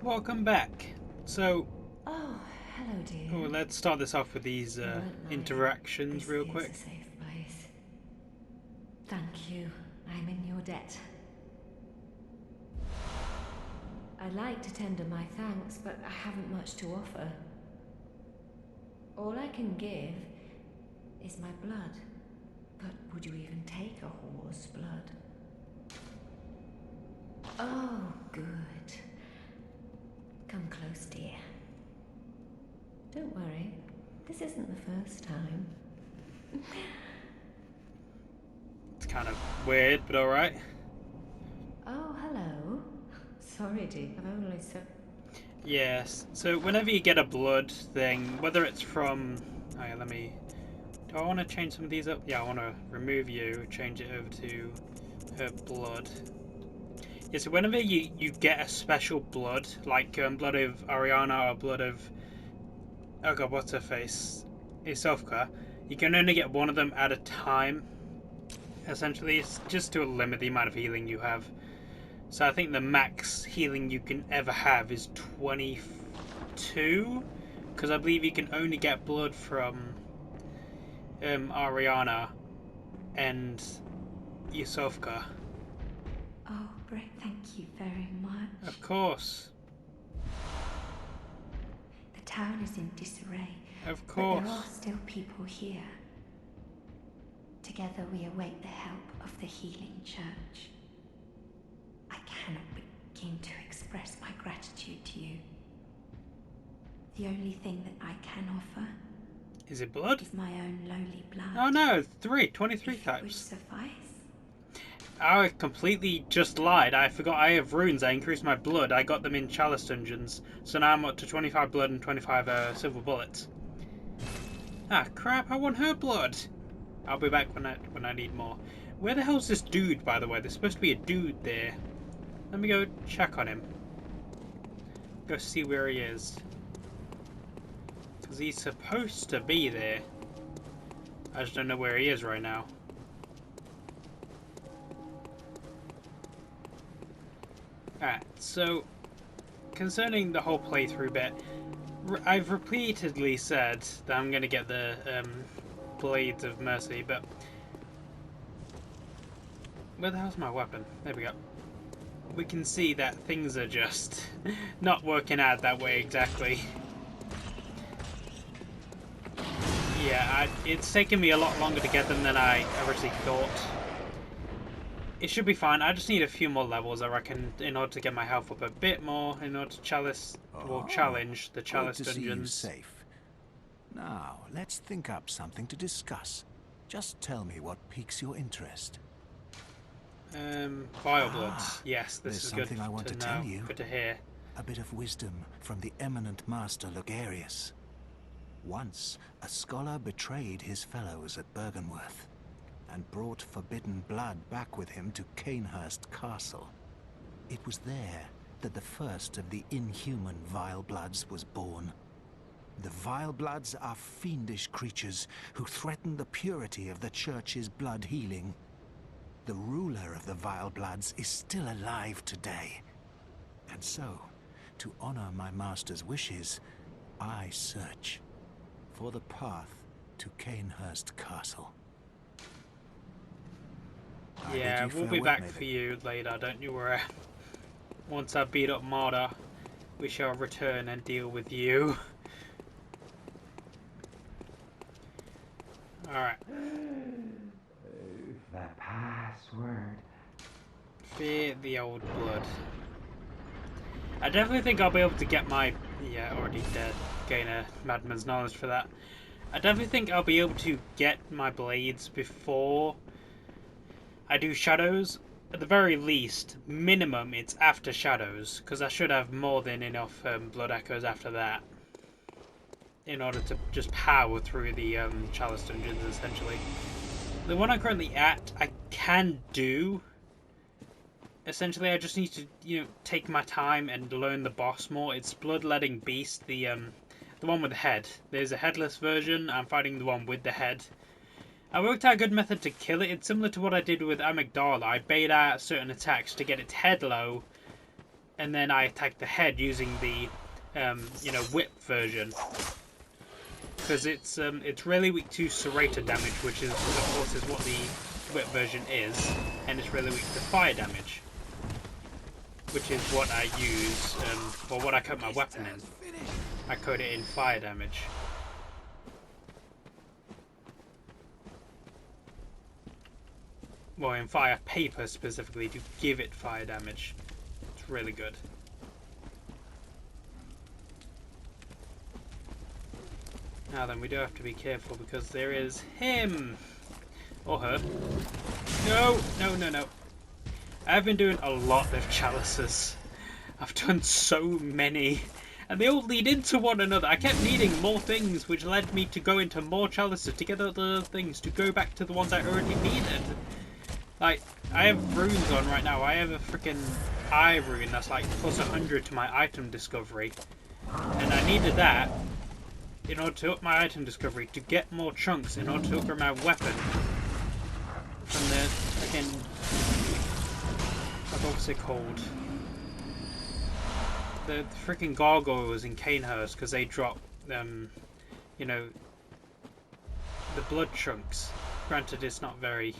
Welcome back. So, Oh, hello, dear. let's start this off with these You weren't lying. interactions This real is a quick. safe place. Thank you. I'm in your debt. I'd like to tender my thanks, but I haven't much to offer. All I can give is my blood. But would you even take a whore's blood? Oh, good. Come close, dear. Don't worry. This isn't the first time. It's kind of weird, but alright. Oh, hello. Sorry, dear. I've only so... Yes. So, whenever you get a blood thing, whether it's from. Oh, yeah, let me. Do I want to change some of these up? Yeah, I want to remove you, change it over to her blood. Yeah, so whenever you get a special blood, like blood of Ariana or blood of. Oh god, what's her face? Isovka, you can only get one of them at a time. Essentially, it's just to limit the amount of healing you have. So I think the max healing you can ever have is 22, because I believe you can only get blood from Ariana and Yusovka. Oh, great. Thank you very much. Of course, The town is in disarray, of but there are course. still people here. Together we await the help of the healing church. I cannot begin to express my gratitude to you. The only thing that I can offer Is it blood? is my own lowly blood. Oh no, 23 If it would types. suffice. I completely just lied. I forgot I have runes. I increased my blood. I got them in chalice dungeons. So now I'm up to 25 blood and 25 silver bullets. Ah, crap, I want her blood. I'll be back when I need more. Where the hell's this dude, by the way? There's supposed to be a dude there. Let me go check on him. Go see where he is. Because he's supposed to be there. I just don't know where he is right now. Alright, so concerning the whole playthrough bit, I've repeatedly said that I'm going to get the Blades of Mercy, but where the hell's my weapon? There we go. We can see that things are just not working out that way exactly. Yeah, it's taken me a lot longer to get them than I originally thought. It should be fine. I just need a few more levels, I reckon, in order to get my health up a bit more, in order to challenge the Good chalice to see you dungeons. safe. Now, let's think up something to discuss. Just tell me what piques your interest. Vile Bloods. Yes, this There's is good something I want to to tell know, you. good to hear. A bit of wisdom from the eminent master Logarius. Once, a scholar betrayed his fellows at Bergenworth and brought forbidden blood back with him to Canehurst Castle. It was there that the first of the inhuman Vile Bloods was born. The Vile Bloods are fiendish creatures who threaten the purity of the Church's blood healing. The ruler of the Vile Bloods is still alive today. And so, to honor my master's wishes, I search for the path to Canehurst Castle. Yeah, we'll be back for you later, don't you worry. Once I beat up Marder, we shall return and deal with you. Alright. The password. Fear the old blood. I definitely think I'll be able to get my... Yeah, already dead. Gain a madman's knowledge for that. I definitely think I'll be able to get my blades before I do shadows. At the very least, minimum, it's after shadows, because I should have more than enough blood echoes after that in order to just power through the chalice dungeons, essentially. The one I'm currently at, I can do. Essentially, I just need to, take my time and learn the boss more. It's Bloodletting Beast, the one with the head. There's a headless version. I'm fighting the one with the head. I worked out a good method to kill it. It's similar to what I did with Amygdala. I bait out certain attacks to get its head low, and then I attack the head using the you know, whip version, because it's really weak to serrator damage, which is of course is what the whip version is, and it's really weak to fire damage, which is what I use, or what I coat my weapon in. I coat it in fire damage. Well, in fire paper specifically, to give it fire damage. It's really good. Now then, we do have to be careful because there is him! Or her. No! No, no, no. I've been doing a lot of chalices. I've done so many. And they all lead into one another. I kept needing more things, which led me to go into more chalices to get other things, to go back to the ones I already needed. Like, I have runes on right now. I have a freaking eye rune that's like plus 100 to my item discovery. And I needed that in order to up my item discovery, to get more chunks in order to upgrade my weapon from the freaking, what was it called? The freaking gargoyles in Canehurst, because they drop you know, the blood chunks. Granted, it's not very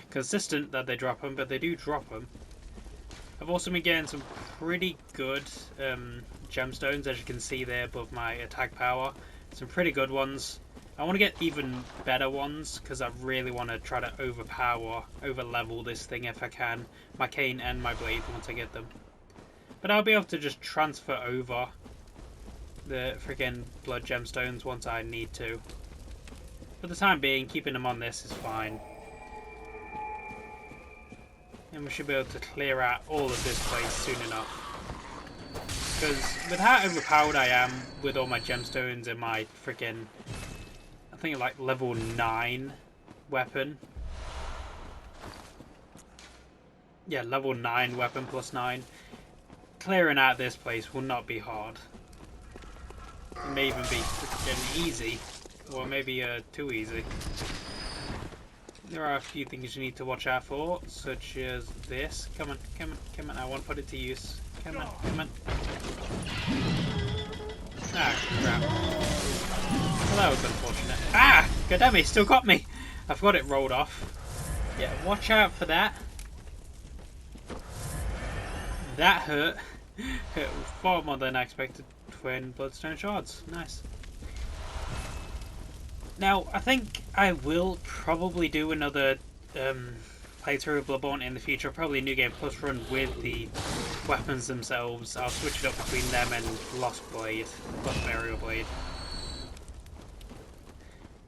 consistent that they drop them, but they do drop them. I've also been getting some pretty good gemstones, as you can see there above my attack power. Some pretty good ones. I want to get even better ones, because I really want to try to over level this thing if I can. My cane and my blade once I get them. But I'll be able to just transfer over the freaking blood gemstones once I need to. For the time being, keeping them on this is fine. And we should be able to clear out all of this place soon enough. Because with how overpowered I am with all my gemstones and my freaking, I think like level 9 weapon. Yeah, level 9 weapon plus 9. Clearing out this place will not be hard. It may even be freaking easy. Or maybe too easy. There are a few things you need to watch out for, such as this. Come on, come on, come on. I want to put it to use. Come on, come on. Ah, crap. Well, that was unfortunate. Ah! Goddammit, he still got me! I forgot it rolled off. Yeah, watch out for that. That hurt. Hurt far more than I expected. Twin bloodstone shards. Nice. Now, I think I will probably do another playthrough of Bloodborne in the future. Probably a New Game Plus run with the weapons themselves. I'll switch it up between them and Lost Burial Blade.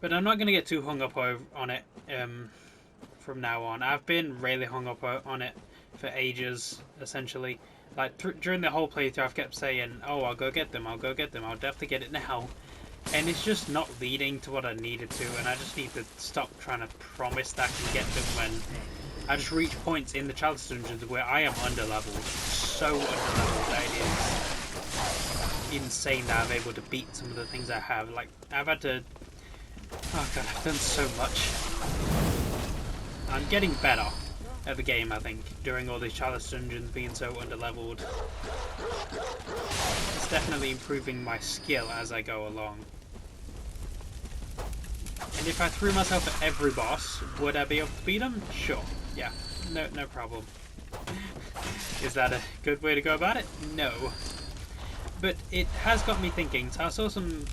But I'm not going to get too hung up on it from now on. I've been really hung up on it for ages, essentially. Like, during the whole playthrough, I've kept saying, oh, I'll go get them, I'll go get them, I'll definitely get it now. And it's just not leading to what I needed to, and I just need to stop trying to promise that I can get them when I just reach points in the chalice dungeons where I am underleveled. So underleveled that it is insane that I'm able to beat some of the things I have. Like, I've had to... Oh god, I've done so much. I'm getting better at the game, I think, during all these chalice dungeons being so underleveled. It's definitely improving my skill as I go along. And if I threw myself at every boss, would I be able to beat them? Sure. Yeah. No problem. Is that a good way to go about it? No. But it has got me thinking. So I saw some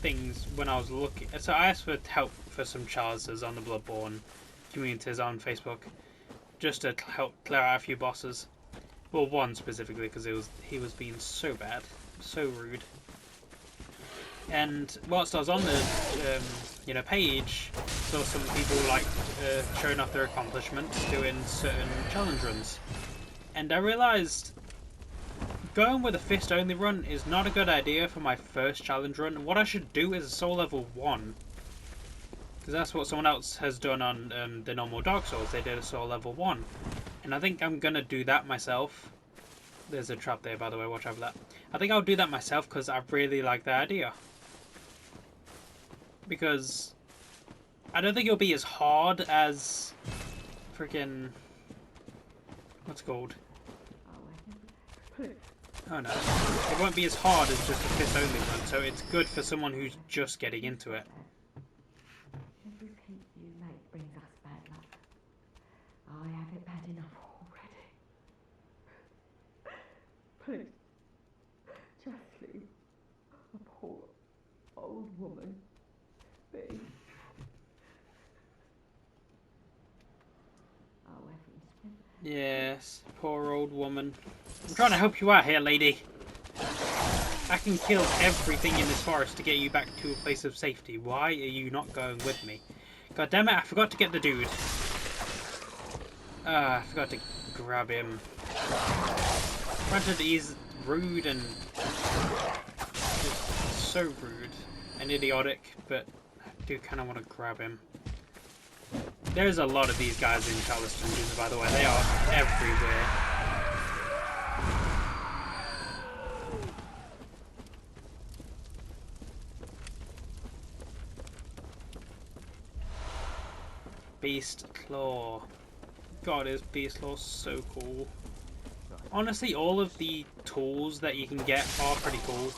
things when I was looking. So I asked for help for some chalices on the Bloodborne communities on Facebook, just to help clear out a few bosses. Well, one specifically, because he was being so bad, so rude. And whilst I was on the page, saw some people like showing off their accomplishments doing certain challenge runs, and I realised going with a fist only run is not a good idea for my first challenge run. What I should do is a soul level 1, because that's what someone else has done on the normal Dark Souls. They did a soul level 1, and I think I'm gonna do that myself. There's a trap there, by the way. Watch out for that. I think I'll do that myself because I really like the idea. Because I don't think it'll be as hard as freaking what's it called? Oh no. It won't be as hard as just a fist only one, so it's good for someone who's just getting into it. Every peep you make brings us bad luck. I have it bad enough already. Please, just leave a poor old woman be. Oh, heavens. Yes, poor old woman. I'm trying to help you out here, lady. I can kill everything in this forest to get you back to a place of safety. Why are you not going with me? God damn it, I forgot to get the dude. I forgot to grab him. Granted, he's rude and just so rude and idiotic, but I do kind of want to grab him. There's a lot of these guys in Chalice Dungeons, by the way. They are everywhere. Beast Claw. God, is Beast Claw so cool. Honestly, all of the tools that you can get are pretty cool.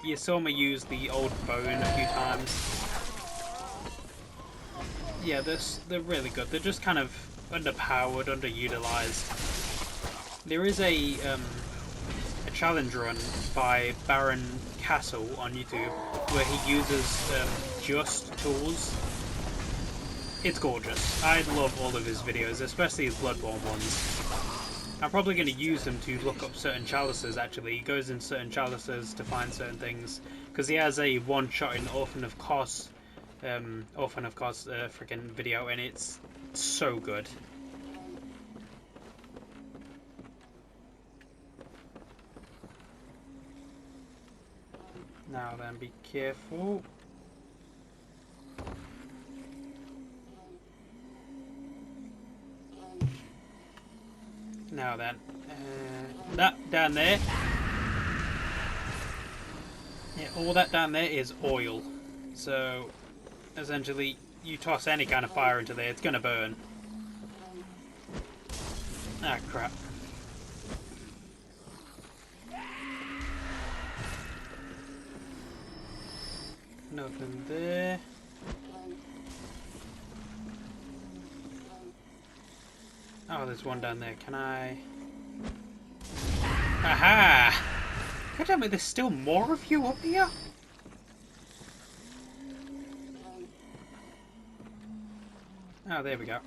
You saw me use the old bone a few times. Yeah, they're really good. They're just kind of underpowered, underutilized. There is a challenge run by Baron Castle on YouTube where he uses just tools. It's gorgeous. I love all of his videos, especially his Bloodborne ones. I'm probably going to use them to look up certain chalices, actually. He goes in certain chalices to find certain things, because he has a one-shot in Orphan of Kos freaking video, and it's so good. Now then, be careful. Now then, that down there, yeah, all that down there is oil. So, essentially, you toss any kind of fire into there, it's gonna burn. Ah, crap. Nothing there. Oh, there's one down there. Can I... Aha! God damn it, there's still more of you up here? Oh, there we go.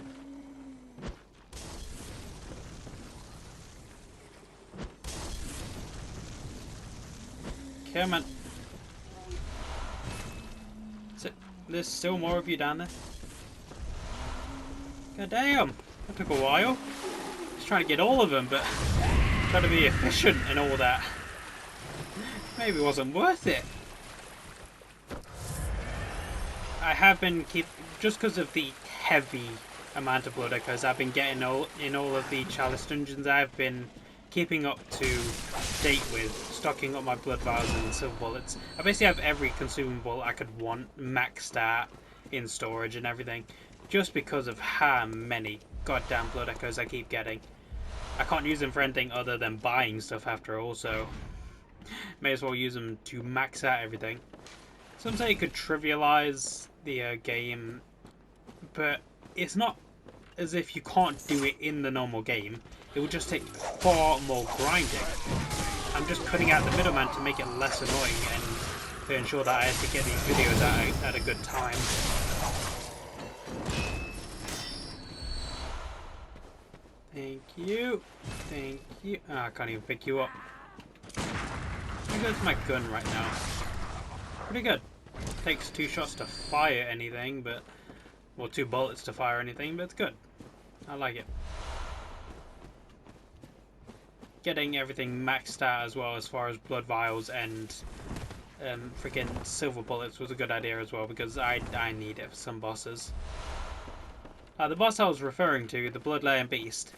Come on. There's still more of you down there. God damn! That took a while. Just trying to get all of them, but trying to be efficient and all that. Maybe it wasn't worth it. I have been just because of the heavy amount of blood echoes I've been getting in all of the Chalice dungeons. I've been keeping up to date with stocking up my blood vials and silver bullets. I basically have every consumable I could want maxed out in storage and everything, just because of how many goddamn blood echoes I keep getting. I can't use them for anything other than buying stuff after all, so may as well use them to max out everything. Some say it could trivialize the game, but it's not as if you can't do it in the normal game. It would just take far more grinding. I'm just cutting out the middleman to make it less annoying and to ensure that I have to get these videos out at a good time. Thank you. Thank you. Oh, I can't even pick you up. How good's my gun right now? Pretty good. Takes 2 shots to fire anything, but... Well, 2 bullets to fire anything, but it's good. I like it. Getting everything maxed out as well as far as blood vials and freaking silver bullets was a good idea as well, because I need it for some bosses. The boss I was referring to, the Bloodlayer Beast,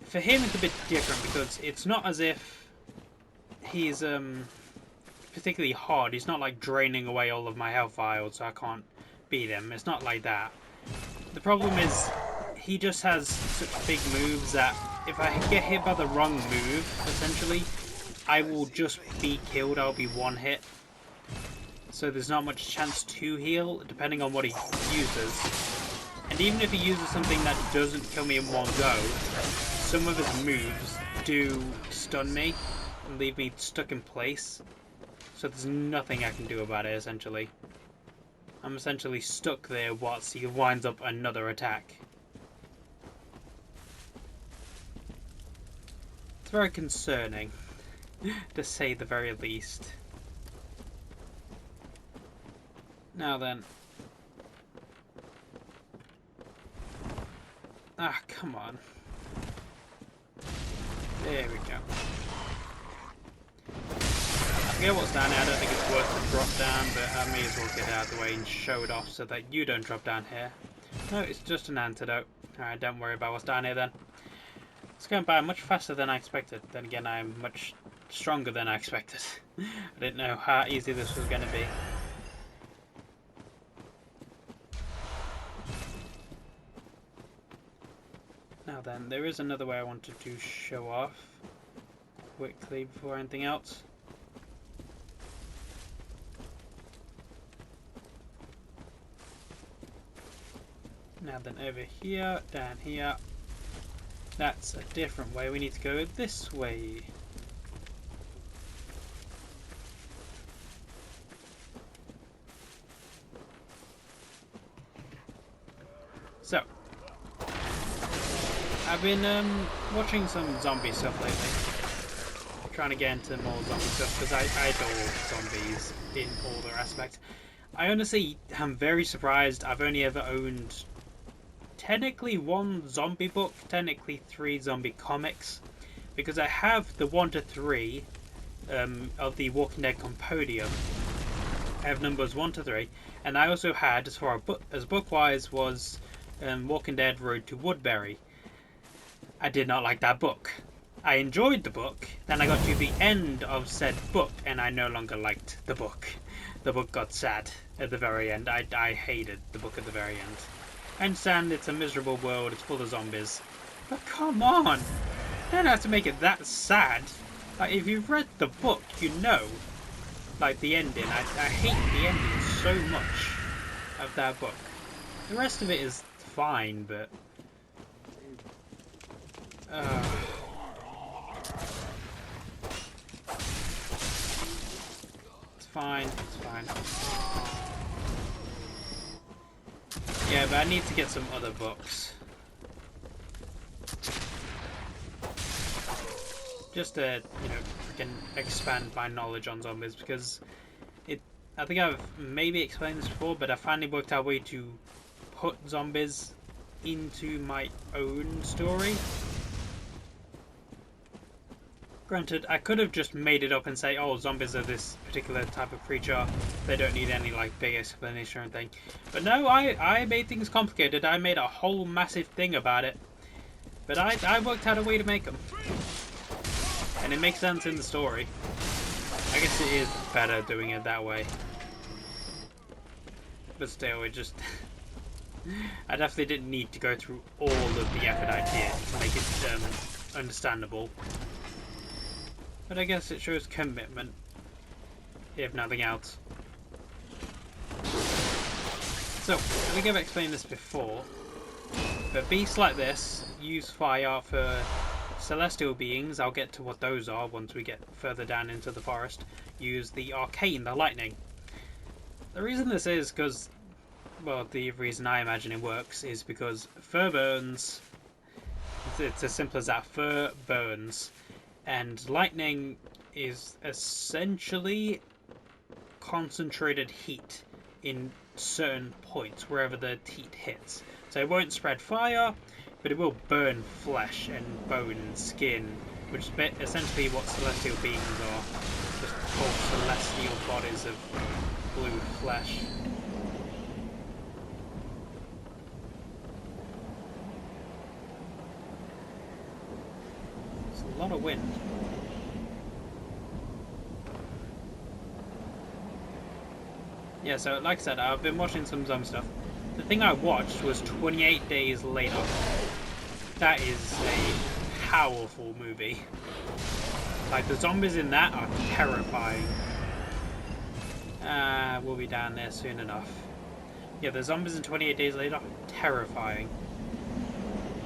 for him it's a bit different because it's not as if he's particularly hard. He's not like draining away all of my health vials so I can't beat him. It's not like that. The problem is he just has such big moves that if I get hit by the wrong move, essentially, I will just be killed. I'll be one hit. So there's not much chance to heal, depending on what he uses. And even if he uses something that doesn't kill me in one go, some of his moves do stun me and leave me stuck in place. So there's nothing I can do about it, essentially. I'm essentially stuck there whilst he winds up another attack. It's very concerning, to say the very least. Now then. Ah, come on. There we go. I forget what's down here. I don't think it's worth the drop down, but I may as well get it out of the way and show it off so that you don't drop down here. No, it's just an antidote. Alright, don't worry about what's down here then. It's going by much faster than I expected. Then again, I'm much stronger than I expected. I didn't know how easy this was going to be. Now then, there is another way I wanted to show off quickly before anything else. Now then, over here, down here, that's a different way. We need to go this way. So, I've been watching some zombie stuff lately. Trying to get into more zombie stuff because I adore zombies in all their aspects. I honestly am very surprised I've only ever owned technically one zombie book, technically 3 zombie comics, because I have the 1 to 3 of the Walking Dead Compendium. I have numbers 1 to 3, and I also had, as far as book-wise, was Walking Dead Road to Woodbury. I did not like that book. I enjoyed the book, then I got to the end of said book, and I no longer liked the book. The book got sad at the very end. I hated the book at the very end. I understand it's a miserable world, it's full of zombies. But come on! You don't have to make it that sad. Like, if you've read the book, you know. Like, the ending. I hate the ending so much of that book. The rest of it is fine, but... It's fine, it's fine. Yeah, but I need to get some other books. Just to, you know, freaking expand my knowledge on zombies, because I think I've maybe explained this before, but I finally worked out a way to put zombies into my own story. Granted, I could have just made it up and say, oh, zombies are this particular type of creature. They don't need any, like, big explanation or anything. But no, I made things complicated. I made a whole massive thing about it. But I worked out a way to make them. And it makes sense in the story. I guess it is better doing it that way. But still, it just... I definitely didn't need to go through all of the effort I did to make it understandable. But I guess it shows commitment, if nothing else. So, I think I've explained this before, but beasts like this use fire for celestial beings. I'll get to what those are once we get further down into the forest. Use the arcane, the lightning. The reason this is because, well, the reason I imagine it works is because fur burns. It's as simple as that. Fur burns. And lightning is essentially concentrated heat in certain points, wherever the heat hits. So it won't spread fire, but it will burn flesh and bone and skin, which is essentially what celestial beings are. Just whole celestial bodies of blue flesh. It's a lot of wind. Yeah, so like I said, I've been watching some zombie stuff. The thing I watched was 28 Days Later. That is a powerful movie. Like, the zombies in that are terrifying. We'll be down there soon enough. Yeah, the zombies in 28 Days Later are terrifying.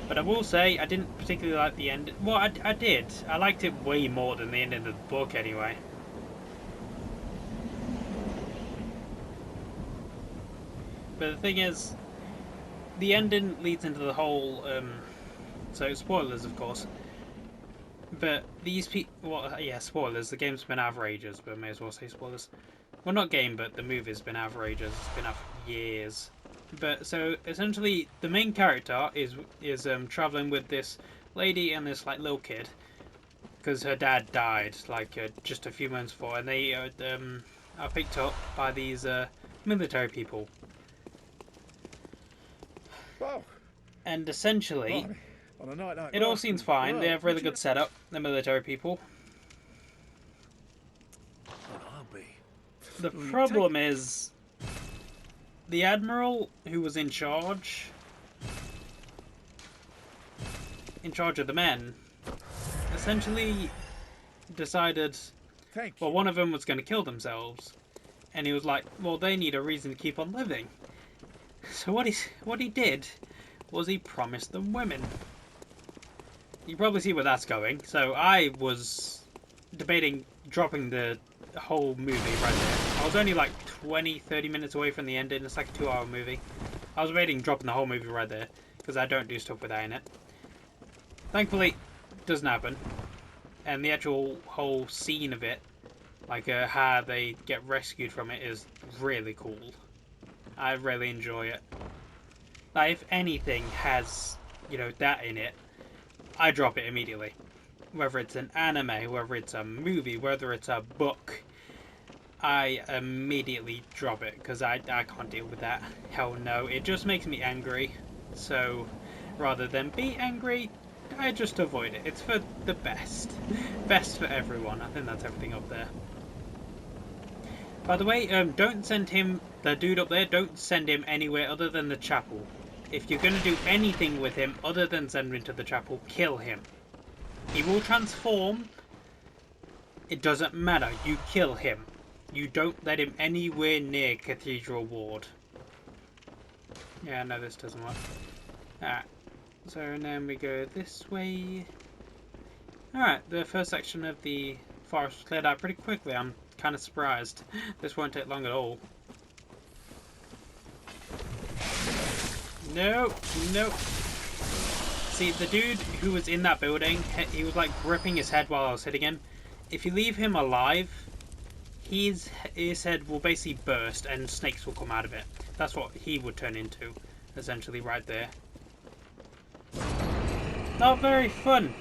But I will say, I didn't particularly like the end. Well, I did. I liked it way more than the ending of the book, anyway. But the thing is, the ending leads into the whole, so spoilers, of course. But these people, well, yeah, spoilers. The game's been out for ages, but I may as well say spoilers. Well, not game, but the movie's been out for ages. It's been out for years. But so essentially, the main character is traveling with this lady and this like little kid, because her dad died like just a few months before, and they are picked up by these military people. Well, And essentially, on a night like it all last seems week, fine. well, They have really would you- good setup. The military people. Well, I'll be. The Well, you problem is, the admiral who was in charge of the men, essentially decided, Thank well, you. one of them was going to kill themselves, and he was like, well, they need a reason to keep on living. So what he did was he promised them women. You probably see where that's going. So I was debating dropping the whole movie right there. I was only like 20-30 minutes away from the ending. It's like a 2-hour movie. I was debating dropping the whole movie right there, because I don't do stuff with that in it. Thankfully, it doesn't happen. And the actual whole scene of it, like how they get rescued from it, is really cool. I really enjoy it. Like, if anything has, you know, that in it, I drop it immediately. Whether it's an anime, whether it's a movie, whether it's a book, I immediately drop it, because I can't deal with that. Hell no, it just makes me angry. So, rather than be angry, I just avoid it. It's for the best. Best for everyone. I think that's everything up there. By the way, don't send him, the dude up there, don't send him anywhere other than the chapel. If you're going to do anything with him other than send him to the chapel, kill him. He will transform. It doesn't matter. You kill him. You don't let him anywhere near Cathedral Ward. Yeah, no, this doesn't work. Alright. So then we go this way. Alright, the first section of the forest was cleared out pretty quickly. I'm kind of surprised. This won't take long at all. No, no. See, the dude who was in that building, he was like gripping his head while I was hitting him. If you leave him alive, his head will basically burst and snakes will come out of it. That's what he would turn into, essentially, right there. Not very fun.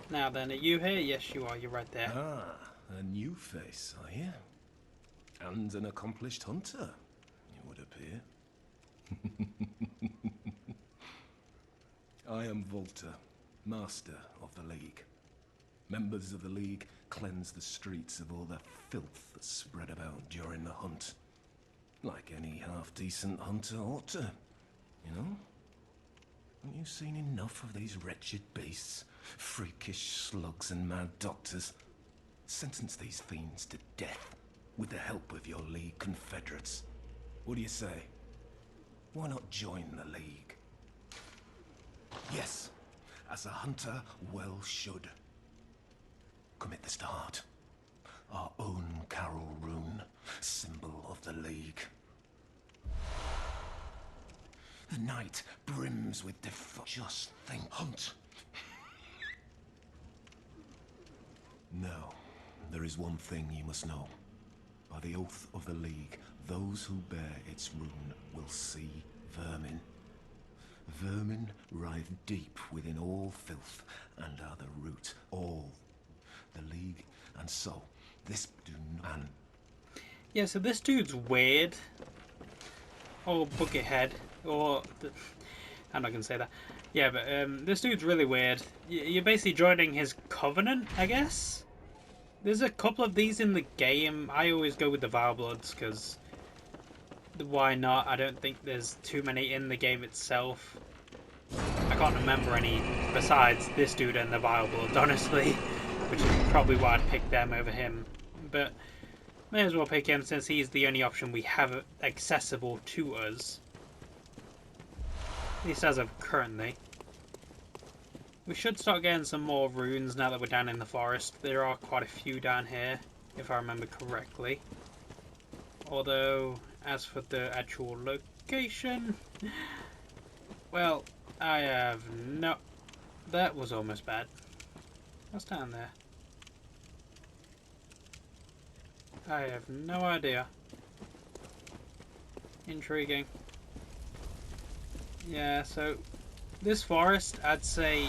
Now then, are you here? Yes, you are. You're right there. Ah, a new face, are you? And an accomplished hunter, it would appear. I am Volta, master of the League. Members of the League cleanse the streets of all the filth that's spread about during the hunt. Like any half-decent hunter ought to, you know? Haven't you seen enough of these wretched beasts? Freakish slugs and mad doctors. Sentence these fiends to death with the help of your League confederates. What do you say? Why not join the League? Yes, as a hunter well should. Commit this to heart. Our own Carol rune, symbol of the League. The night brims with just think. Hunt. Now, there is one thing you must know. By the oath of the League, those who bear its rune will see vermin. Vermin writhe deep within all filth and are the root all the League. And so, this do not. Yeah, so this dude's weird. Or Buckethead. Or... I'm not going to say that. Yeah, but this dude's really weird. You're basically joining his covenant, I guess? There's a couple of these in the game. I always go with the Vile Bloods because why not? I don't think there's too many in the game itself. I can't remember any besides this dude and the Vile Bloods, honestly, which is probably why I'd pick them over him. But may as well pick him since he's the only option we have accessible to us. At least as of currently. We should start getting some more runes now that we're down in the forest. There are quite a few down here, if I remember correctly. Although, as for the actual location, well, I have no... That was almost bad. What's down there? I have no idea. Intriguing. Yeah, so this forest, I'd say,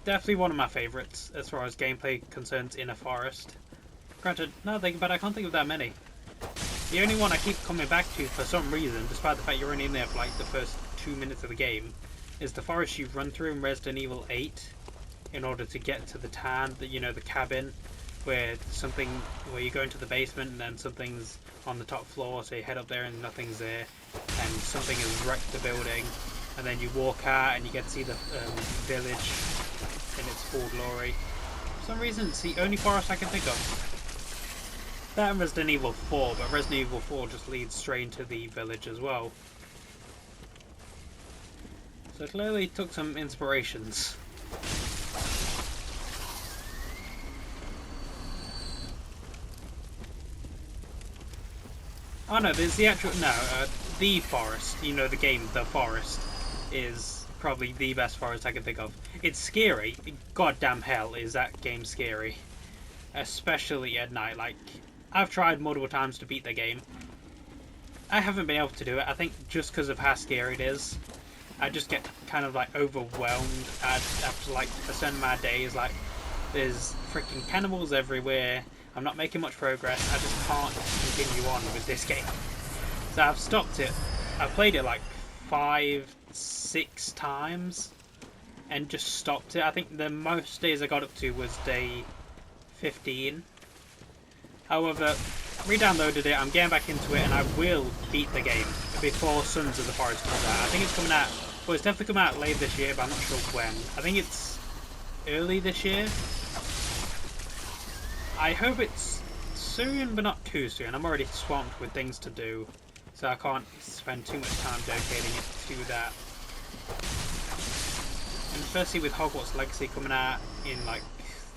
definitely one of my favourites as far as gameplay concerns in a forest. Granted, now that I think about it, I can't think of that many. The only one I keep coming back to for some reason, despite the fact you're only in there for like the first 2 minutes of the game, is the forest you run through in Resident Evil 8 in order to get to the town, you know, the cabin, where you go into the basement and then something's on the top floor, so you head up there and nothing's there, and something has wrecked the building, and then you walk out and you get to see the village in its full glory. For some reason, it's the only forest I can think of. That and Resident Evil 4, but Resident Evil 4 just leads straight into the village as well. So clearly took some inspirations. Oh no, there's the actual... No, the forest. You know the game, The Forest, is probably the best forest I can think of. It's scary. Goddamn hell is that game scary. Especially at night. Like, I've tried multiple times to beat the game. I haven't been able to do it. I think just because of how scary it is. I just get kind of like overwhelmed after like a certain amount of days. Like, there's freaking cannibals everywhere. I'm not making much progress. I just can't continue on with this game. So I've stopped it. I've played it like 5-6 times and just stopped it. I think the most days I got up to was day 15. However, re-downloaded it, I'm getting back into it, and I will beat the game before Sons of the Forest comes out. I think it's coming out, well, it's definitely coming out late this year, but I'm not sure when. I think it's early this year. I hope it's soon, but not too soon. I'm already swamped with things to do, so I can't spend too much time dedicating it to that. And especially with Hogwarts Legacy coming out in like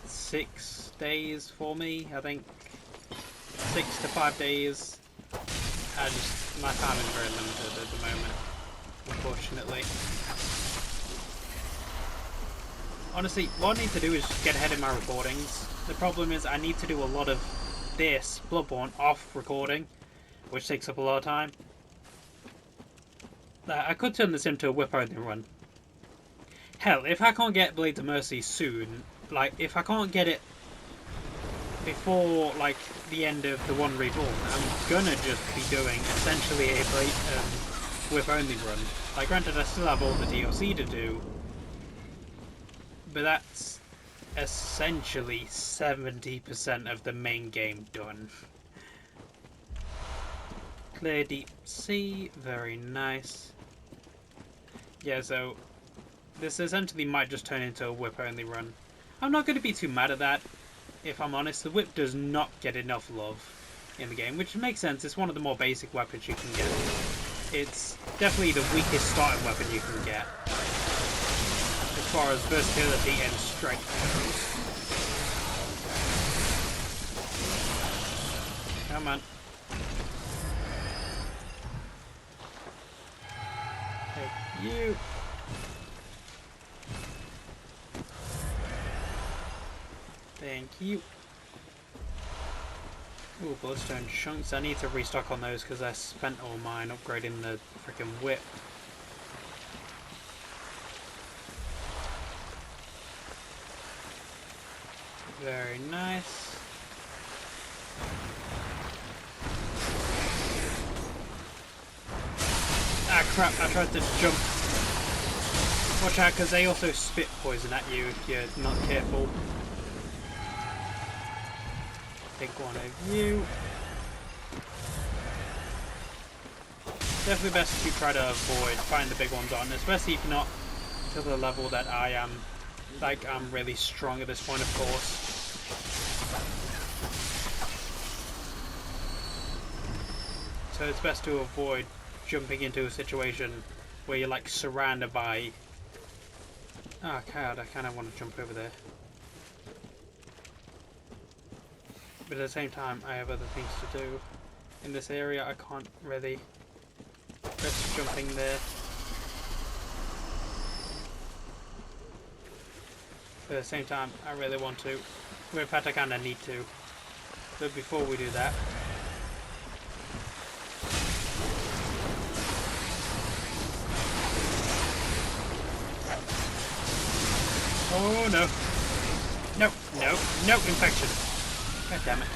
6 days for me, I think 6 to 5 days. My time is very limited at the moment, unfortunately. Honestly, what I need to do is just get ahead in my recordings. The problem is I need to do a lot of this Bloodborne off recording, which takes up a lot of time. I could turn this into a whip-only run. Hell, if I can't get Blades of Mercy soon, like, if I can't get it before, like, the end of the One Reborn, I'm gonna just be doing essentially a whip-only run. Like, granted, I still have all the DLC to do, but that's essentially 70% of the main game done. Clear deep sea, very nice. Yeah, so this essentially might just turn into a whip only run. I'm not going to be too mad at that, if I'm honest. The whip does not get enough love in the game, which makes sense. It's one of the more basic weapons you can get. It's definitely the weakest starting weapon you can get, as far as versatility and strength goes. Come on. Thank you. Thank you. Ooh, bloodstone chunks. I need to restock on those because I spent all mine upgrading the freaking whip. Very nice. Ah crap, I tried to jump. Watch out, because they also spit poison at you if you're not careful. take one of you. Definitely best to try to avoid fighting the big ones on, especially if you're not to the level that I am. Like, I'm really strong at this point, of course. So it's best to avoid jumping into a situation where you're like surrounded by... Oh god, I kind of want to jump over there. But at the same time, I have other things to do. In this area, I can't really risk jumping there. But at the same time, I really want to. Well, in fact, I kind of need to. But before we do that... Oh no. No, no, no infection. God damn it.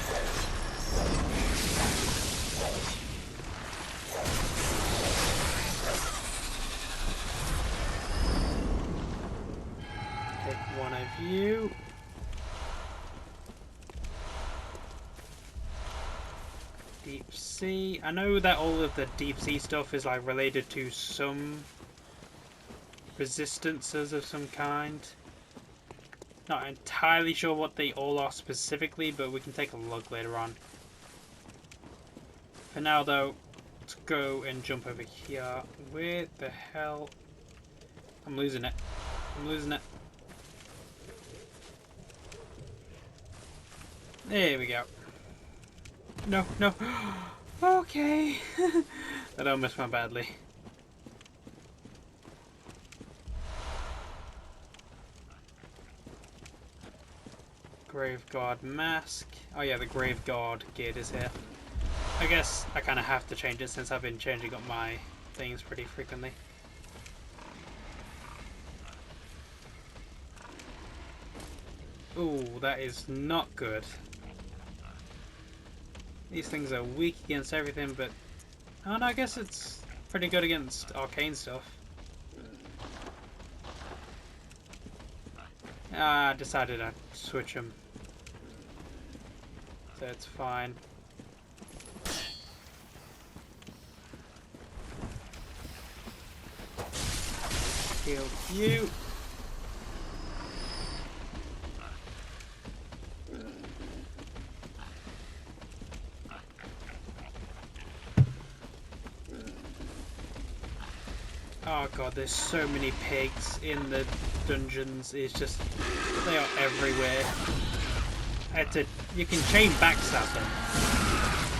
Take one of you. Deep sea. I know that all of the deep sea stuff is like related to some resistances of some kind. Not entirely sure what they all are specifically, but we can take a look later on. For now though, let's go and jump over here. Where the hell? I'm losing it. I'm losing it. There we go. No, no. Okay. That almost went badly. Grave Guard mask. Oh yeah, the Grave Guard gear is here. I guess I kind of have to change it since I've been changing up my things pretty frequently. Ooh, that is not good. These things are weak against everything, but... Oh no, I guess it's pretty good against arcane stuff. I decided I'd switch them. So it's fine. Kill you. Oh god, there's so many pigs in the dungeons. It's just, they are everywhere. You can chain backstab them.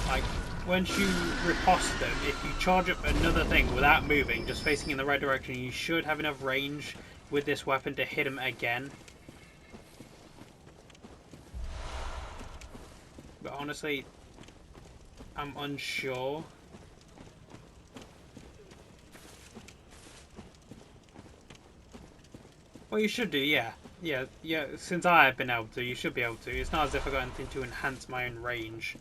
Like, once you riposte them, if you charge up another thing without moving, just facing in the right direction, you should have enough range with this weapon to hit them again. But honestly, I'm unsure. Well, you should do, yeah. Yeah, since I have been able to, you should be able to. It's not as if I got anything to enhance my own range.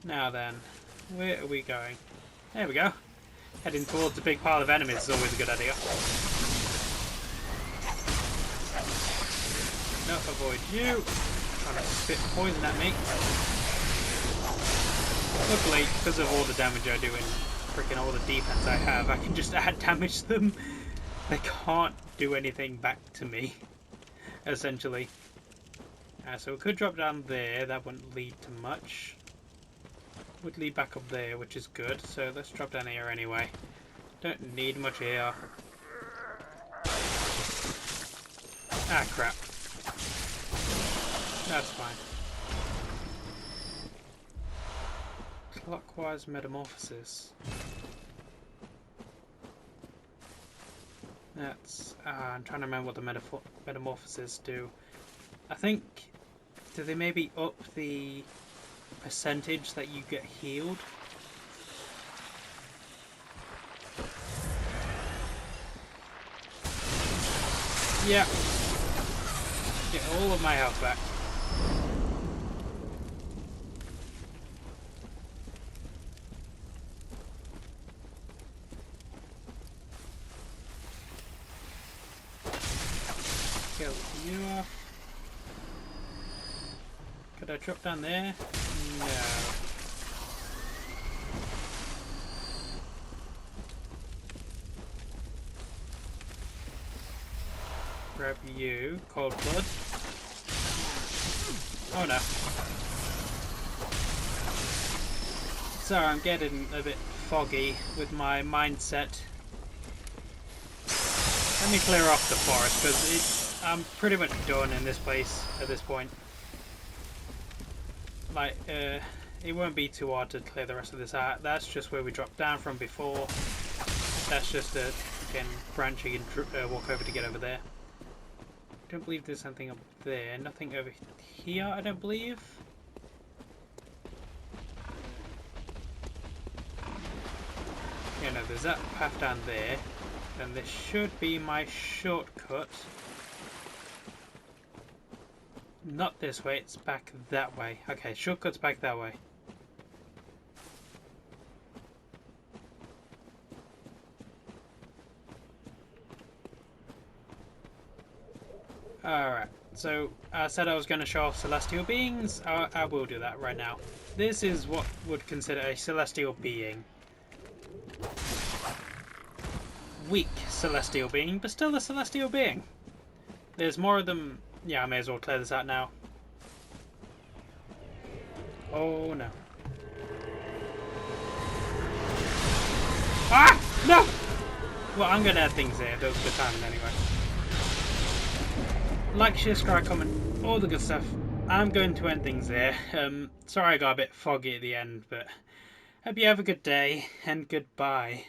Now then, where are we going? There we go. Heading towards a big pile of enemies is always a good idea. No, avoid you. Trying to spit poison at me. Luckily, because of all the damage I do and freaking all the defense I have, I can just add damage to them. They can't do anything back to me, essentially. So we could drop down there. That wouldn't lead to much. Would lead back up there, which is good. So let's drop down here anyway. Don't need much here. Ah, crap. That's fine. Clockwise metamorphosis. That's... I'm trying to remember what the metamorphoses do. I think... Do they maybe up the percentage that you get healed? Yeah. Get all of my health back. Kill you off. Could I drop down there? No. Grab you, cold blood. Oh no. Sorry, I'm getting a bit foggy with my mindset. Let me clear off the forest, because I'm pretty much done in this place at this point. Like, it won't be too hard to clear the rest of this out. That's just where we dropped down from before. That's just a, again, branch you can walk over to get over there. I don't believe there's something up there. Nothing over here, I don't believe. Yeah, no, there's that path down there. And this should be my shortcut. Not this way, it's back that way. Okay, shortcut's back that way. Alright, so I said I was going to show off celestial beings. I will do that right now. This is what would consider a celestial being. Weak celestial being, but still a celestial being. There's more of them. Yeah, I may as well clear this out now. Oh no. Ah! No! Well, I'm going to add things here. Those are the timing anyway. Like, share, subscribe, comment, all the good stuff. I'm going to end things there. Sorry I got a bit foggy at the end, but hope you have a good day, and goodbye.